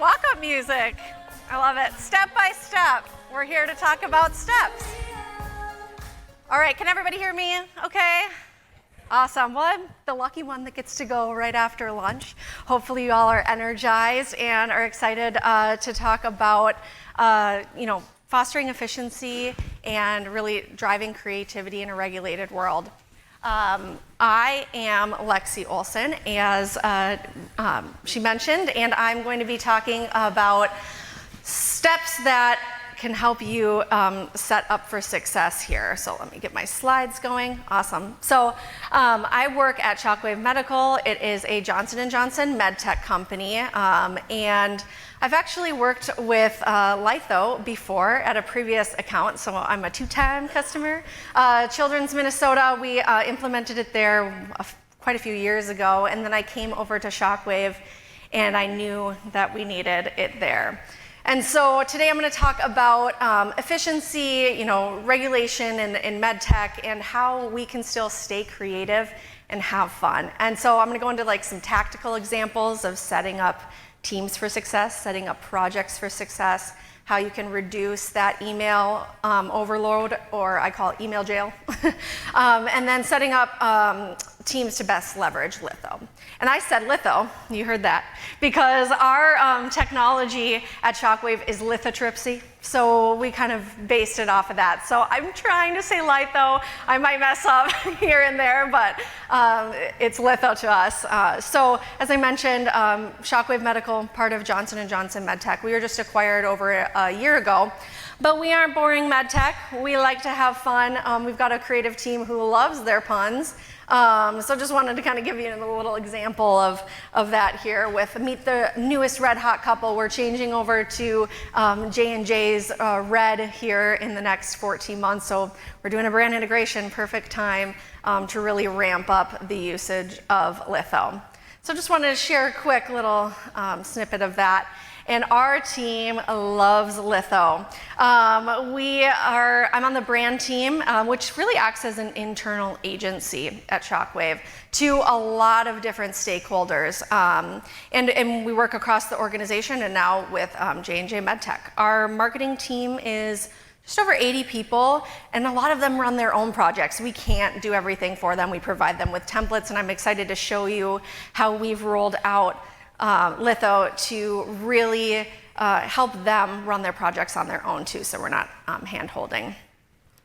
walk-up music. I love it. Step by step. We're here to talk about steps. All right, can everybody hear me okay? Awesome. Well, I'm the lucky one that gets to go right after lunch. Hopefully you all are energized and are excited to talk about, fostering efficiency and really driving creativity in a regulated world. I am Lexi Olson, as she mentioned, and I'm going to be talking about steps that can help you set up for success here. So let me get my slides going. Awesome. So I work at Shockwave Medical. It is a Johnson & Johnson med tech company, and I've actually worked with Litho before at a previous account, so I'm a two-time customer. Children's Minnesota, we implemented it there quite a few years ago, and then I came over to Shockwave, and I knew that we needed it there. And so today I'm going to talk about efficiency, regulation in med tech, and how we can still stay creative and have fun. And so I'm going to go into some tactical examples of setting up teams for success, setting up projects for success, how you can reduce that email overload, or I call it email jail, and then setting up teams to best leverage Litho. And I said Litho, you heard that, because our technology at Shockwave is lithotripsy, so we kind of based it off of that. So I'm trying to say Litho. I might mess up here and there, but it's Litho to us. So as I mentioned, Shockwave Medical, part of Johnson & Johnson MedTech. We were just acquired over a year ago. But we aren't boring med tech. We like to have fun. We've got a creative team who loves their puns. So just wanted to kind of give you a little example of that here with meet the newest red hot couple. We're changing over to J&J's Red here in the next 14 months. So we're doing a brand integration, perfect time to really ramp up the usage of Litho. So just wanted to share a quick little snippet of that. And our team loves Litho. I'm on the brand team, which really acts as an internal agency at Shockwave to a lot of different stakeholders. And we work across the organization and now with J&J MedTech. Our marketing team is just over 80 people, and a lot of them run their own projects. We can't do everything for them. We provide them with templates, and I'm excited to show you how we've rolled out Litho to really help them run their projects on their own too, so we're not hand-holding.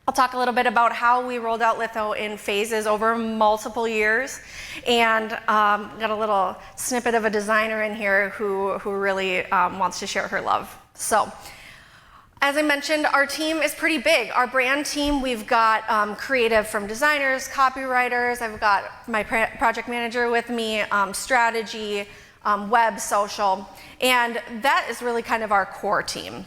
I'll talk a little bit about how we rolled out Litho in phases over multiple years, and got a little snippet of a designer in here who really wants to share her love. So, as I mentioned, our team is pretty big. Our brand team, we've got creative from designers, copywriters, I've got my project manager with me, strategy, web, social, and that is really kind of our core team.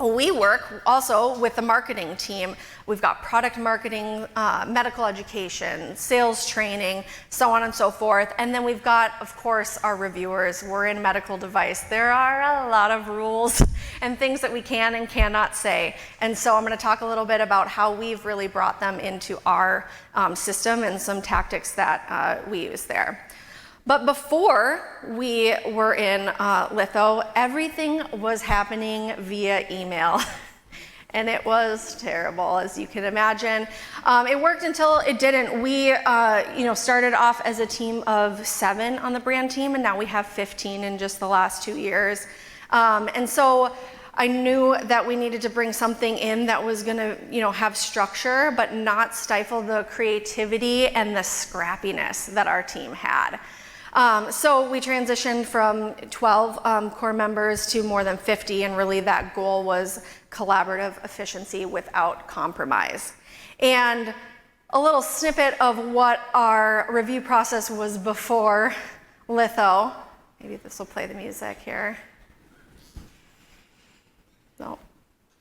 We work also with the marketing team. We've got product marketing, medical education, sales training, so on and so forth. And then we've got, of course, our reviewers. We're in medical device. There are a lot of rules and things that we can and cannot say. And so I'm going to talk a little bit about how we've really brought them into our system and some tactics that we use there. But before we were in Litho, everything was happening via email. And it was terrible, as you can imagine. It worked until it didn't. We started off as a team of 7 on the brand team, and now we have 15 in just the last 2 years. And so I knew that we needed to bring something in that was gonna, have structure, but not stifle the creativity and the scrappiness that our team had. So we transitioned from 12 core members to more than 50, and really that goal was collaborative efficiency without compromise. And a little snippet of what our review process was before Litho. Maybe this will play the music here. No.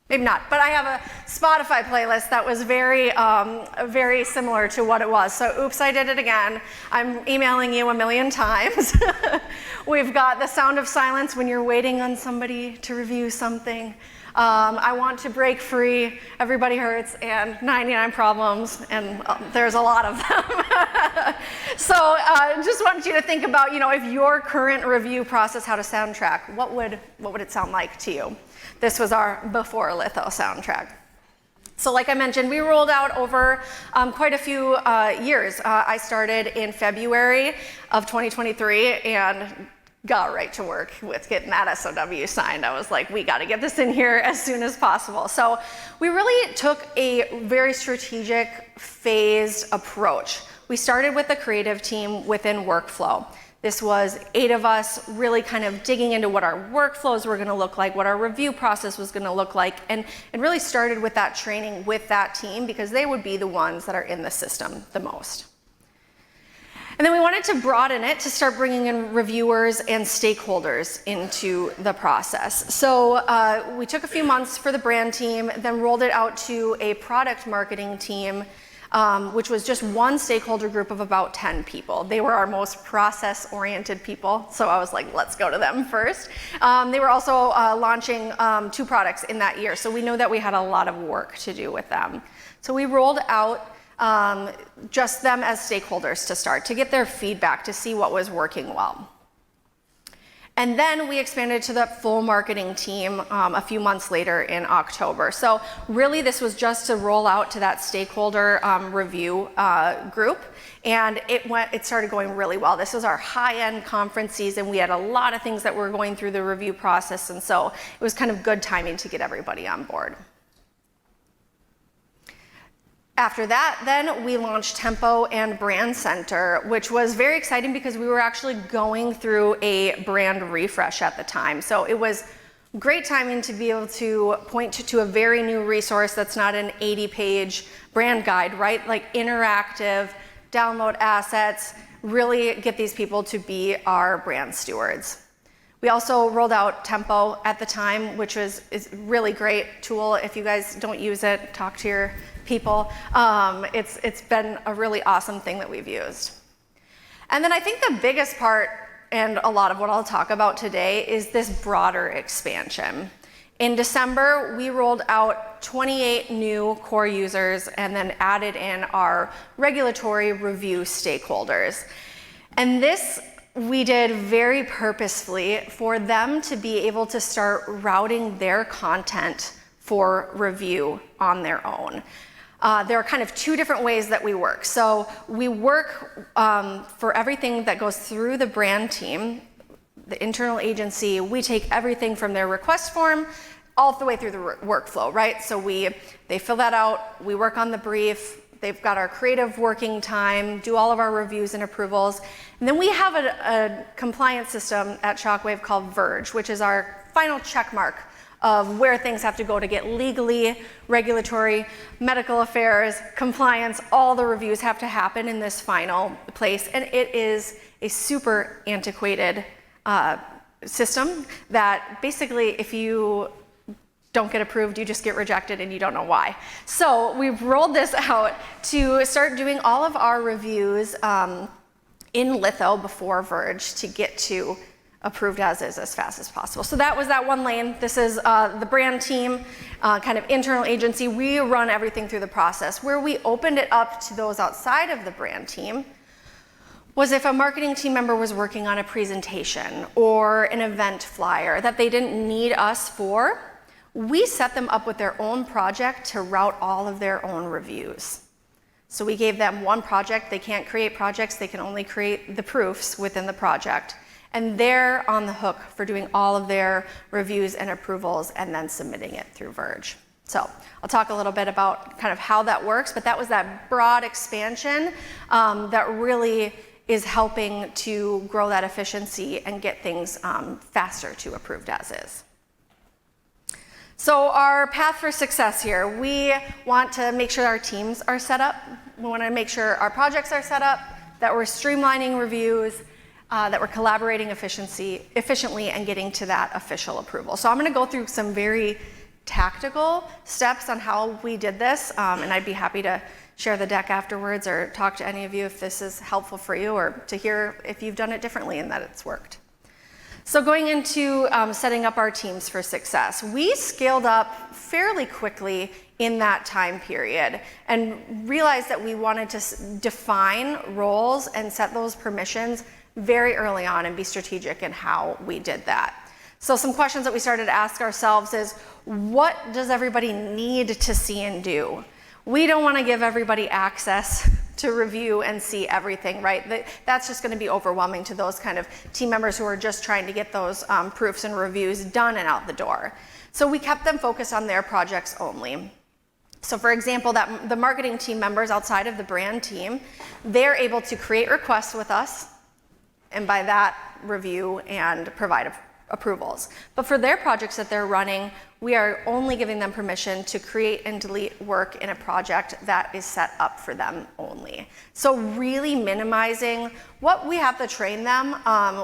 Maybe not, but I have a Spotify playlist that was very similar to what it was. So oops, I did it again. I'm emailing you a million times. We've got the sound of silence when you're waiting on somebody to review something. I want to break free, everybody hurts, and 99 problems, and there's a lot of them. So just want you to think about, if your current review process had a soundtrack, what would it sound like to you? This was our before litho soundtrack. So like I mentioned, we rolled out over quite a few years. I started in February of 2023 and got right to work with getting that SOW signed. I was like, we got to get this in here as soon as possible. So we really took a very strategic, phased approach. We started with the creative team within workflow. This was 8 of us really kind of digging into what our workflows were going to look like, what our review process was going to look like, and really started with that training with that team because they would be the ones that are in the system the most. And then we wanted to broaden it to start bringing in reviewers and stakeholders into the process. So we took a few months for the brand team, then rolled it out to a product marketing team, which was just one stakeholder group of about 10 people. They were our most process-oriented people, so I was like, let's go to them first. They were also launching 2 products in that year, so we knew that we had a lot of work to do with them. So we rolled out just them as stakeholders to start, to get their feedback, to see what was working well. And then we expanded to the full marketing team a few months later in October. So really this was just to roll out to that stakeholder review group, and it started going really well. This was our high-end conference season. We had a lot of things that were going through the review process, and so it was kind of good timing to get everybody on board. After that, then we launched Tempo and Brand Center, which was very exciting because we were actually going through a brand refresh at the time. So it was great timing to be able to point to a very new resource that's not an 80-page brand guide, right? Like interactive, download assets, really get these people to be our brand stewards. We also rolled out Tempo at the time, which is a really great tool. If you guys don't use it, talk to your people. It's been a really awesome thing that we've used. And then I think the biggest part, and a lot of what I'll talk about today, is this broader expansion. In December, we rolled out 28 new core users and then added in our regulatory review stakeholders. And this we did very purposefully for them to be able to start routing their content for review on their own. There are kind of 2 different ways that we work. So we work for everything that goes through the brand team, the internal agency. We take everything from their request form all the way through the workflow, right? So they fill that out, we work on the brief, they've got our creative working time, do all of our reviews and approvals. And then we have a compliance system at Shockwave called Verge, which is our final check mark of where things have to go to get legally, regulatory, medical affairs, compliance, all the reviews have to happen in this final place. And it is a super antiquated system that basically if you don't get approved, you just get rejected and you don't know why. So we've rolled this out to start doing all of our reviews in litho before Verge to get to approved as is as fast as possible. So that was that one lane. This is the brand team, kind of internal agency. We run everything through the process. Where we opened it up to those outside of the brand team was if a marketing team member was working on a presentation or an event flyer that they didn't need us for, we set them up with their own project to route all of their own reviews. So we gave them one project. They can't create projects. They can only create the proofs within the project. And they're on the hook for doing all of their reviews and approvals and then submitting it through Verge. So I'll talk a little bit about kind of how that works, but that was that broad expansion that really is helping to grow that efficiency and get things faster to approved as is. So our path for success here, we want to make sure our teams are set up. We want to make sure our projects are set up, that we're streamlining reviews, that we're collaborating efficiently and getting to that official approval. So I'm going to go through some very tactical steps on how we did this, and I'd be happy to share the deck afterwards or talk to any of you if this is helpful for you or to hear if you've done it differently and that it's worked. So going into setting up our teams for success, we scaled up fairly quickly in that time period and realized that we wanted to define roles and set those permissions very early on and be strategic in how we did that. So some questions that we started to ask ourselves is, what does everybody need to see and do? We don't want to give everybody access to review and see everything, right? That's just going to be overwhelming to those kind of team members who are just trying to get those proofs and reviews done and out the door. So we kept them focused on their projects only. So for example, that the marketing team members outside of the brand team, they're able to create requests with us, and by that review and provide approvals. But for their projects that they're running, we are only giving them permission to create and delete work in a project that is set up for them only. So really minimizing what we have to train them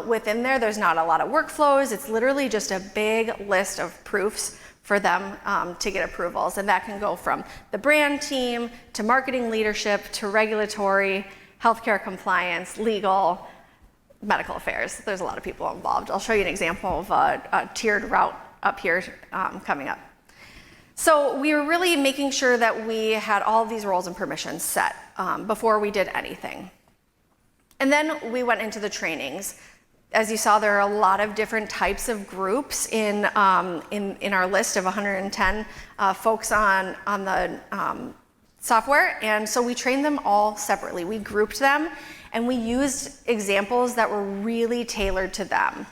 within there. There's not a lot of workflows. It's literally just a big list of proofs for them to get approvals. And that can go from the brand team to marketing leadership to regulatory, healthcare compliance, legal, medical affairs. There's a lot of people involved. I'll show you an example of a tiered route up here coming up. So we were really making sure that we had all of these roles and permissions set before we did anything. And then we went into the trainings. As you saw, there are a lot of different types of groups in our list of 110 folks on the software, and so we trained them all separately. We grouped them, and we used examples that were really tailored to them.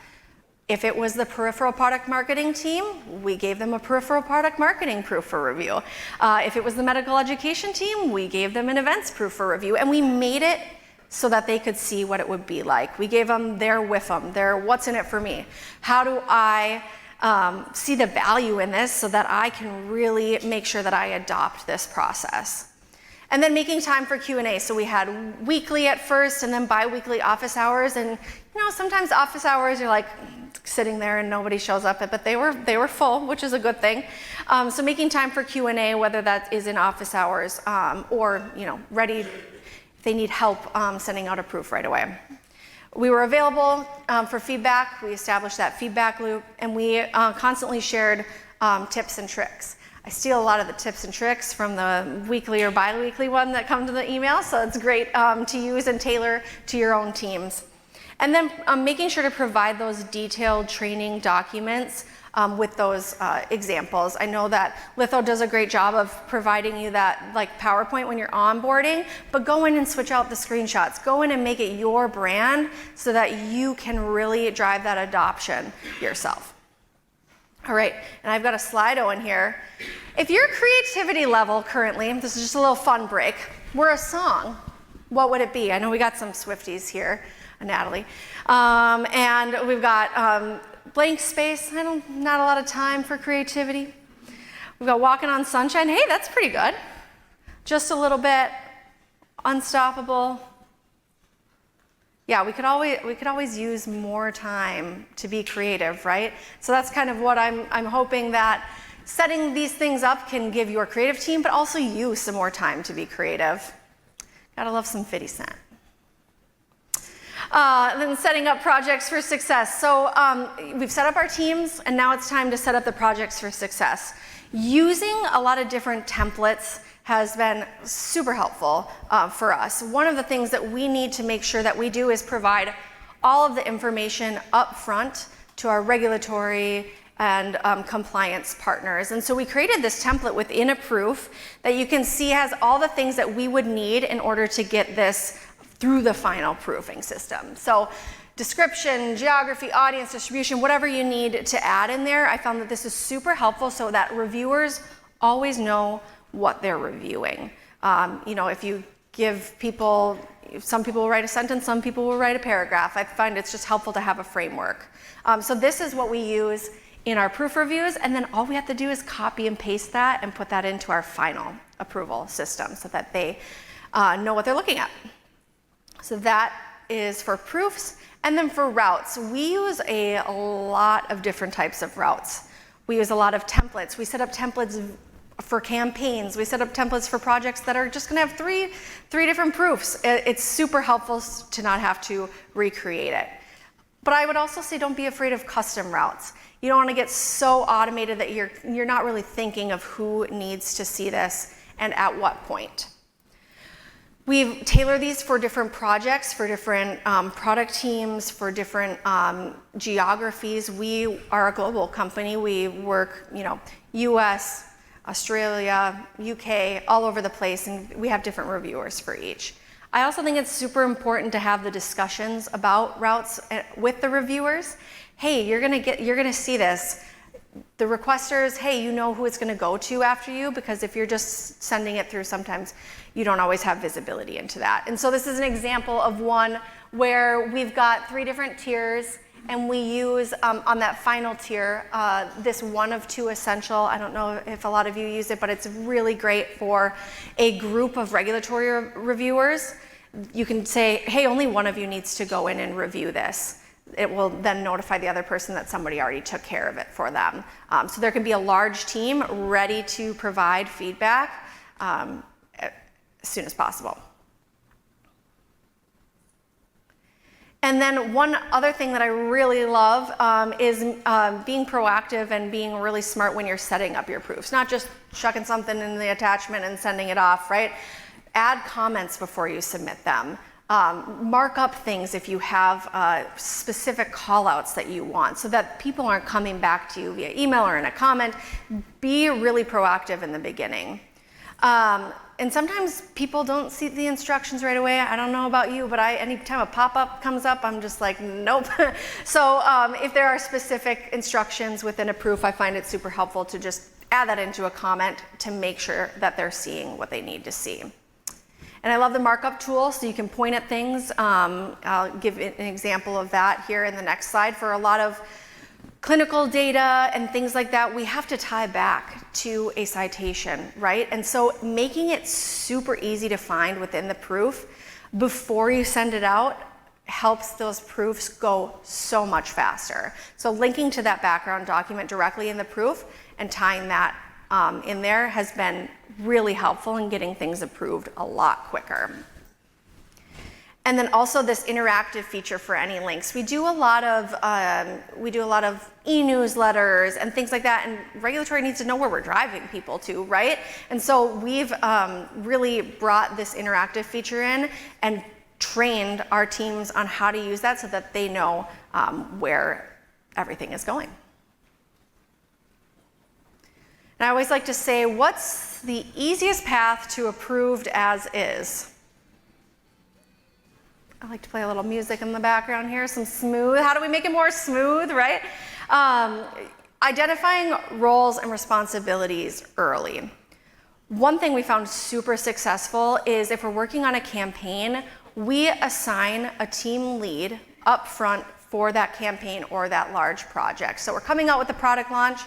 If it was the peripheral product marketing team, we gave them a peripheral product marketing proof for review. If it was the medical education team, we gave them an events proof for review, and we made it so that they could see what it would be like. We gave them their WIFM, their what's in it for me. How do I see the value in this so that I can really make sure that I adopt this process. And then making time for Q&A. So we had weekly at first and then bi-weekly office hours. And you know, sometimes office hours you're like sitting there and nobody shows up, but they were full, which is a good thing. So making time for Q&A, whether that is in office hours or ready if they need help sending out a proof right away. We were available for feedback. We established that feedback loop, and we constantly shared tips and tricks. I steal a lot of the tips and tricks from the weekly or bi-weekly one that come to the email, so it's great to use and tailor to your own teams. And then making sure to provide those detailed training documents with those examples. I know that Litho does a great job of providing you that like PowerPoint when you're onboarding, but go in and switch out the screenshots. Go in and make it your brand so that you can really drive that adoption yourself. All right, and I've got a Slido in here. If your creativity level currently, this is just a little fun break, were a song, what would it be? I know we got some Swifties here, Natalie. And we've got blank space, not a lot of time for creativity. We've got Walking on Sunshine. Hey, that's pretty good. Just a little bit. Unstoppable. Yeah, we could always use more time to be creative, right? So that's kind of what I'm hoping that setting these things up can give your creative team, but also you some more time to be creative. Gotta love some 50 Cent. Then setting up projects for success. So we've set up our teams, and now it's time to set up the projects for success. Using a lot of different templates has been super helpful for us. One of the things that we need to make sure that we do is provide all of the information up front to our regulatory and compliance partners. And so we created this template within a proof that you can see has all the things that we would need in order to get this through the final proofing system. So description, geography, audience, distribution, whatever you need to add in there. I found that this is super helpful so that reviewers always know what they're reviewing. If you give people, some people will write a sentence, some people will write a paragraph. I find it's just helpful to have a framework. So this is what we use in our proof reviews, and then all we have to do is copy and paste that and put that into our final approval system so that they know what they're looking at. So that is for proofs. And then for routes, we use a lot of different types of routes. We use a lot of templates. We set up templates for campaigns. We set up templates for projects that are just gonna have three different proofs. It's super helpful to not have to recreate it. But I would also say don't be afraid of custom routes. You don't want to get so automated that you're not really thinking of who needs to see this and at what point. We've tailored these for different projects, for different product teams, for different geographies. We are a global company. We work, US, Australia, UK, all over the place, and we have different reviewers for each. I also think it's super important to have the discussions about routes with the reviewers. Hey, you're gonna see this. The requesters, hey, you know who it's gonna go to after you, because if you're just sending it through, sometimes you don't always have visibility into that. And so this is an example of one where we've got 3 different tiers, and we use on that final tier, this 1 of 2 essential. I don't know if a lot of you use it, but it's really great for a group of regulatory reviewers. You can say, hey, only one of you needs to go in and review this. It will then notify the other person that somebody already took care of it for them. So there can be a large team ready to provide feedback as soon as possible. And then one other thing that I really love is being proactive and being really smart when you're setting up your proofs, not just chucking something in the attachment and sending it off, right? Add comments before you submit them. Mark up things if you have specific call-outs that you want, so that people aren't coming back to you via email or in a comment. Be really proactive in the beginning. And sometimes people don't see the instructions right away. I don't know about you, but anytime a pop-up comes up, I'm just like, nope. So if there are specific instructions within a proof, I find it super helpful to just add that into a comment to make sure that they're seeing what they need to see. And I love the markup tool, so you can point at things. I'll give an example of that here in the next slide. For a lot of clinical data and things like that, we have to tie back to a citation, right? And so making it super easy to find within the proof before you send it out helps those proofs go so much faster. So linking to that background document directly in the proof and tying that in there has been really helpful in getting things approved a lot quicker. And then also this interactive feature for any links. We do a lot of e-newsletters and things like that, and regulatory needs to know where we're driving people to, right? And so we've really brought this interactive feature in and trained our teams on how to use that so that they know where everything is going. And I always like to say, what's the easiest path to approved as is? I like to play a little music in the background here, some smooth. How do we make it more smooth, right? Identifying roles and responsibilities early. One thing we found super successful is if we're working on a campaign, we assign a team lead up front for that campaign or that large project. So we're coming out with a product launch.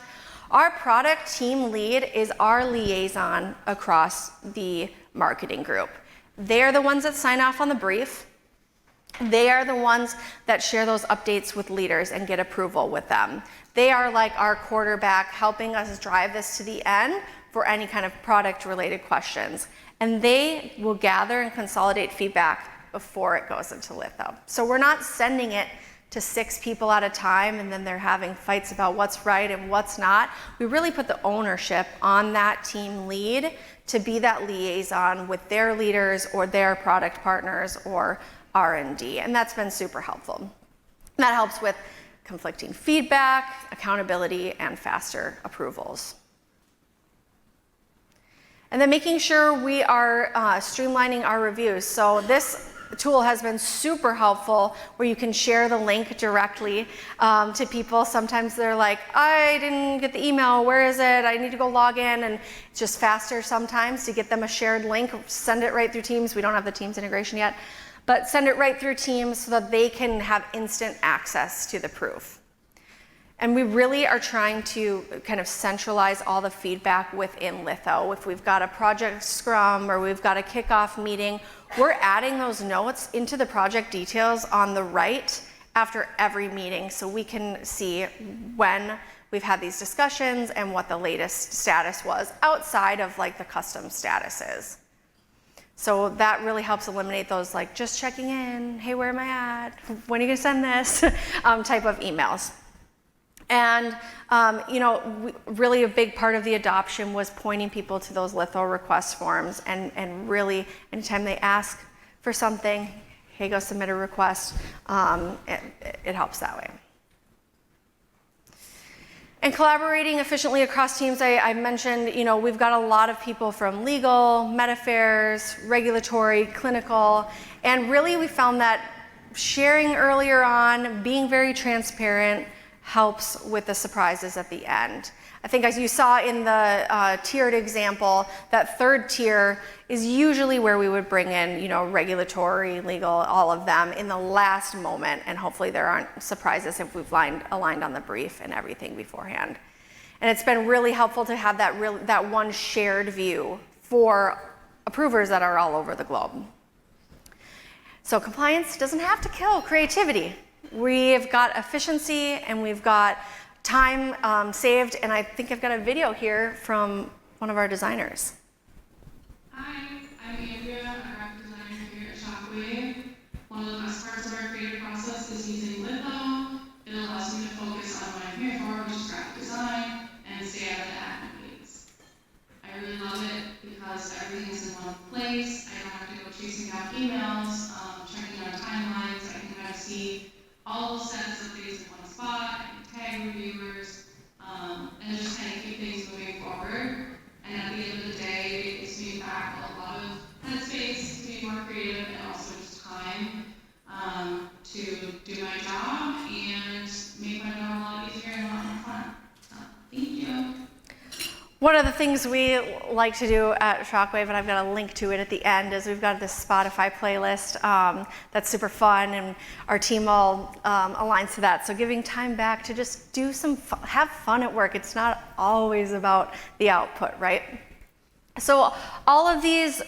Our product team lead is our liaison across the marketing group. They're the ones that sign off on the brief. They are the ones that share those updates with leaders and get approval with them. They are like our quarterback, helping us drive this to the end for any kind of product-related questions. And they will gather and consolidate feedback before it goes into litho. So we're not sending it to 6 people at a time and then they're having fights about what's right and what's not. We really put the ownership on that team lead to be that liaison with their leaders or their product partners or R&D, and that's been super helpful. That helps with conflicting feedback, accountability, and faster approvals. And then making sure we are streamlining our reviews. So this tool has been super helpful where you can share the link directly to people. Sometimes they're like, I didn't get the email, where is it? I need to go log in, and it's just faster sometimes to get them a shared link, send it right through Teams. We don't have the Teams integration yet, but send it right through Teams so that they can have instant access to the proof. And we really are trying to kind of centralize all the feedback within Litho. If we've got a project scrum or we've got a kickoff meeting, we're adding those notes into the project details on the right after every meeting so we can see when we've had these discussions and what the latest status was outside of like the custom statuses. So that really helps eliminate those like just checking in, hey, where am I at? When are you gonna send this? Type of emails. And really a big part of the adoption was pointing people to those litho request forms, and really anytime they ask for something, hey, go submit a request, it helps that way. And collaborating efficiently across teams, I mentioned, we've got a lot of people from legal, med affairs, regulatory, clinical, and really we found that sharing earlier on, being very transparent, helps with the surprises at the end. I think as you saw in the tiered example, that third tier is usually where we would bring in, regulatory, legal, all of them in the last moment, and hopefully there aren't surprises if we've aligned on the brief and everything beforehand. And it's been really helpful to have that one shared view for approvers that are all over the globe. So compliance doesn't have to kill creativity. We've got efficiency and we've got time saved, and I think I've got a video here from one of our designers. Hi, I'm Andrea, a graphic designer here at Shockwave. One of the best parts of our creative process is using litho. It allows me to focus on what I'm here for, which is graphic design, and stay out of the admin meetings. I really love it because everything is in one place. I don't have to go chasing down emails, checking on timelines. I can kind of see all the sets of things in one spot. I can tag reviewers, and just kind of keep things moving forward. And at the end of the day, it gives me back a lot of headspace to be more creative, and also just time to do my job and make my job a lot easier and a lot more fun. Thank you. One of the things we like to do at Shockwave, and I've got a link to it at the end, is we've got this Spotify playlist that's super fun, and our team all aligns to that. So giving time back to just do have fun at work. It's not always about the output, right? So all of these,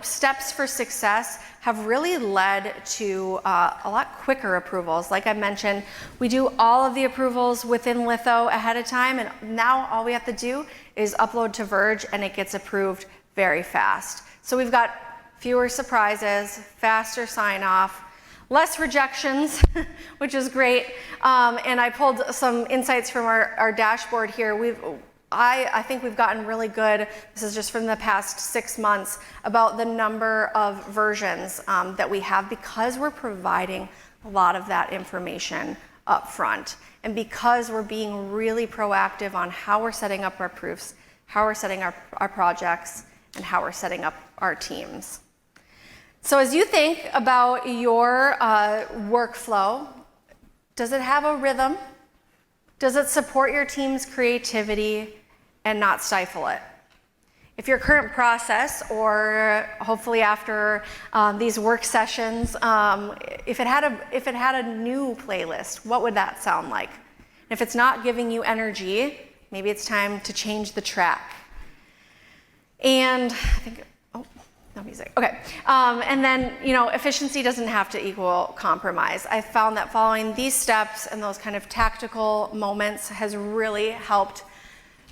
steps for success have really led to a lot quicker approvals. Like I mentioned, we do all of the approvals within Litho ahead of time, and now all we have to do is upload to Verge, and it gets approved very fast. So we've got fewer surprises, faster sign-off, less rejections, which is great. And I pulled some insights from our dashboard here. I think we've gotten really good, this is just from the past 6 months, about the number of versions that we have, because we're providing a lot of that information up front. And because we're being really proactive on how we're setting up our proofs, how we're setting our projects, and how we're setting up our teams. So as you think about your workflow, does it have a rhythm? Does it support your team's creativity and not stifle it? If your current process, or hopefully after these work sessions, if it had a new playlist, what would that sound like? If it's not giving you energy, maybe it's time to change the track. And I think, no music, okay. And then, efficiency doesn't have to equal compromise. I found that following these steps and those kind of tactical moments has really helped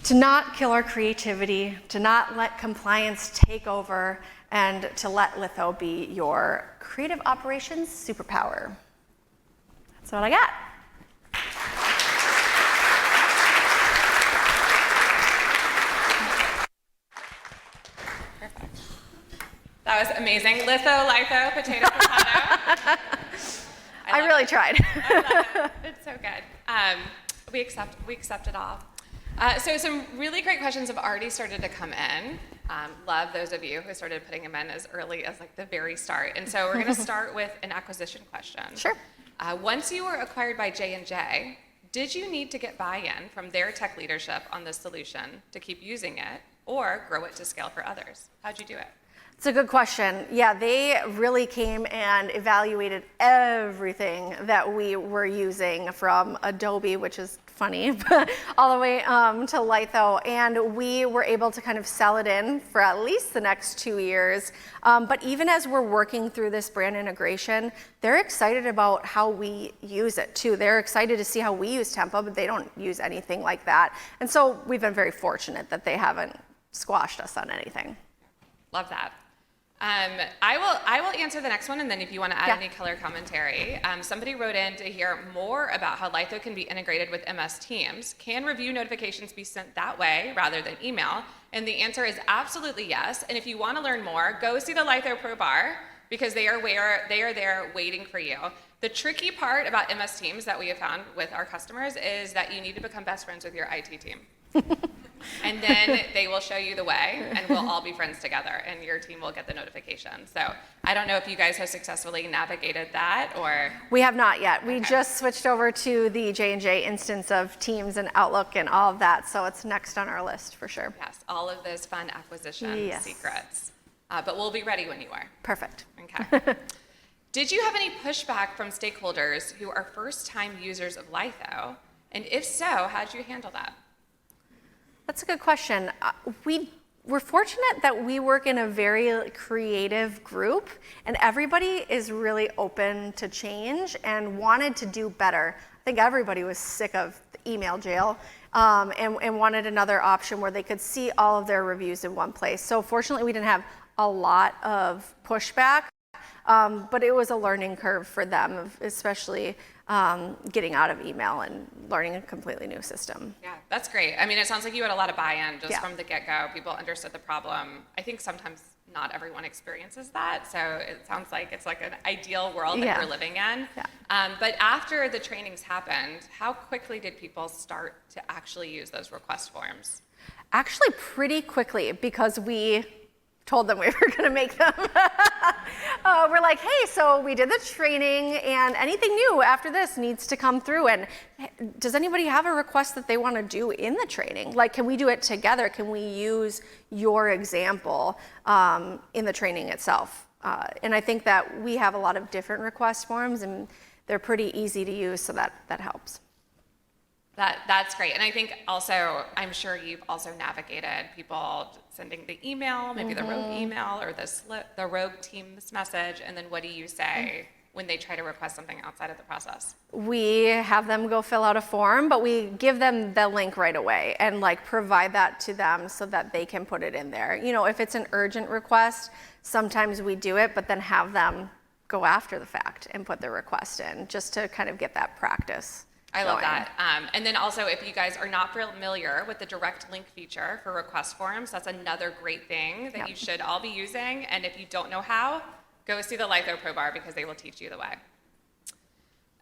to not kill our creativity, to not let compliance take over, and to let Litho be your creative operations superpower. That's what I got. Perfect. That was amazing. Litho, litho, potato, potato. I really tried. I love it. It's so good. We accept it all. So some really great questions have already started to come in. Love those of you who started putting them in as early as the very start. And so we're going to start with an acquisition question. Sure. Once you were acquired by J&J, did you need to get buy-in from their tech leadership on this solution to keep using it, or grow it to scale for others? How'd you do it? It's a good question. Yeah, they really came and evaluated everything that we were using, from Adobe, which is funny, all the way to Litho, and we were able to kind of sell it in for at least the next 2 years. But even as we're working through this brand integration, they're excited about how we use it too. They're excited to see how we use Tempo, but they don't use anything like that. And so we've been very fortunate that they haven't squashed us on anything. Love that. I will answer the next one, and then if you want to add Yeah. any color commentary. Somebody wrote in to hear more about how Litho can be integrated with MS Teams. Can review notifications be sent that way rather than email? And the answer is absolutely yes. And if you want to learn more, go see the Litho Pro Bar, because they are there waiting for you. The tricky part about MS Teams that we have found with our customers is that you need to become best friends with your IT team. And then they will show you the way, and we'll all be friends together, and your team will get the notification. So I don't know if you guys have successfully navigated that, or... We have not yet. We Okay. just switched over to the J&J instance of Teams and Outlook and all of that, so it's next on our list for sure. Yes, all of those fun acquisition Yes. secrets. But we'll be ready when you are. Perfect. Okay. Did you have any pushback from stakeholders who are first-time users of Litho? And if so, how did you handle that? That's a good question. We're fortunate that we work in a very creative group, and everybody is really open to change and wanted to do better. I think everybody was sick of the email jail and wanted another option where they could see all of their reviews in one place. So fortunately, we didn't have a lot of pushback, but it was a learning curve for them, especially getting out of email and learning a completely new system. Yeah, that's great. I mean, it sounds like you had a lot of buy-in just Yeah. from the get-go. People understood the problem. I think sometimes not everyone experiences that, so it sounds like it's like an ideal world that Yeah. you're living in. Yeah. But after the trainings happened, how quickly did people start to actually use those request forms? Actually, pretty quickly, because we told them we were going to make them. We're like, hey, so we did the training, and anything new after this needs to come through. And does anybody have a request that they want to do in the training? Like, can we do it together? Can we use your example in the training itself? And I think that we have a lot of different request forms, and they're pretty easy to use, so that helps. That's great. And I think also, I'm sure you've also navigated people sending the email, maybe the rogue email or the rogue Teams message, and then what do you say when they try to request something outside of the process? We have them go fill out a form, but we give them the link right away and like provide that to them so that they can put it in there. You know, if it's an urgent request, sometimes we do it, but then have them go after the fact and put the request in just to kind of get that practice. I love going. that. And then also, if you guys are not familiar with the direct link feature for request forms, that's another great thing that Yep. you should all be using. And if you don't know how, go see the Litho Pro Bar, because they will teach you the way.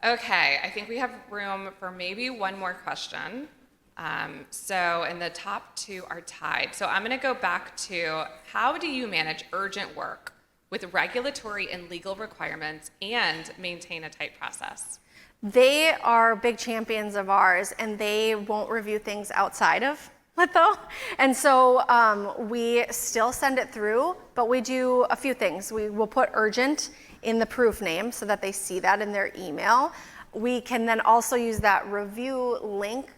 Okay, I think we have room for maybe one more question. And the top two are tied. So I'm going to go back to, how do you manage urgent work with regulatory and legal requirements and maintain a tight process? They are big champions of ours, and they won't review things outside of Litho. And so we still send it through, but we do a few things. We will put urgent in the proof name so that they see that in their email. We can then also use that review link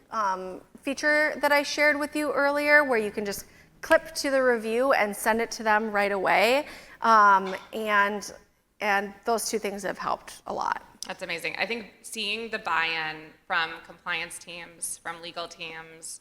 feature that I shared with you earlier, where you can just clip to the review and send it to them right away. And those two things have helped a lot. That's amazing. I think seeing the buy-in from compliance teams, from legal teams,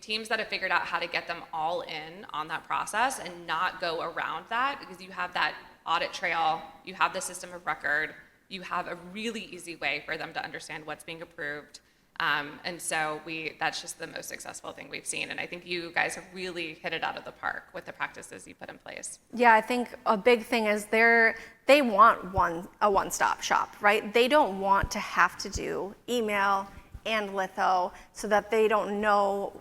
teams that have figured out how to get them all in on that process and not go around that, because you have that audit trail, you have the system of record, you have a really easy way for them to understand what's being approved. And so that's just the most successful thing we've seen. And I think you guys have really hit it out of the park with the practices you put in place. Yeah, I think a big thing is they want a one-stop shop, right? They don't want to have to do email and Litho so that they don't know,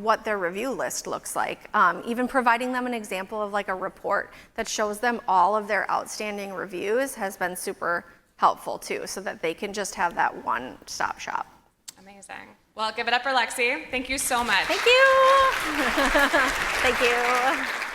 what their review list looks like. Even providing them an example of like a report that shows them all of their outstanding reviews has been super helpful too, so that they can just have that one-stop shop. Amazing. Well, give it up for Lexi. Thank you so much. Thank you. Thank you.